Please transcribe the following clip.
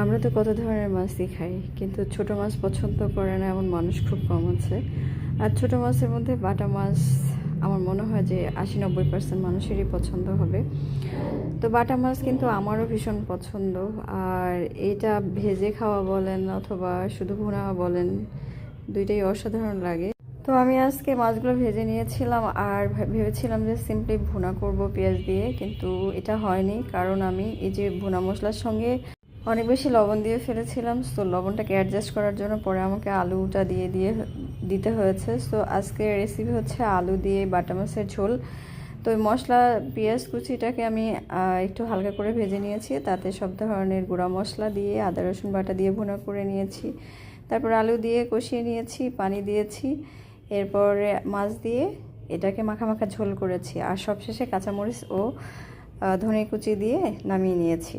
আমরা তো কত ধরনের মাছই খাই, কিন্তু ছোট মাছ পছন্দ করে না এমন মানুষ খুব কম আছে। আর ছোট মাছের মধ্যে বাটা মাছ আমার মনে হয় যে 80-90% মানুষেরই পছন্দ হবে। তো বাটা মাছ কিন্তু আমারও ভীষণ পছন্দ। আর এটা ভেজে খাওয়া বলেন অথবা শুধু ভুনা বলেন, দুইটাই অসাধারণ লাগে। তো আমি আজকে মাছগুলো ভেজে নিয়েছিলাম আর ভেবেছিলাম যে সিম্পলি ভুনা করব পেঁয়াজ দিয়ে, কিন্তু এটা হয়নি, কারণ আমি এই যে ভুনা মশলার সঙ্গে অনেক বেশি লবণ দিয়ে ফেলেছিলাম। সো লবণটাকে অ্যাডজাস্ট করার জন্য পরে আমাকে আলুটা দিতে হয়েছে। সো আজকের রেসিপি হচ্ছে আলু দিয়ে বাটা মাছের ঝোল। তো ওই মশলা পেঁয়াজ কুচিটাকে আমি একটু হালকা করে ভেজে নিয়েছি, তাতে সব ধরনের গুঁড়া মশলা দিয়ে আদা রসুন বাটা দিয়ে ভুনা করে নিয়েছি। তারপর আলু দিয়ে কষিয়ে নিয়েছি, পানি দিয়েছি, এরপরে মাছ দিয়ে এটাকে মাখা মাখা ঝোল করেছি, আর সবশেষে কাঁচামরিচ ও ধনে কুচি দিয়ে নামিয়ে নিয়েছি।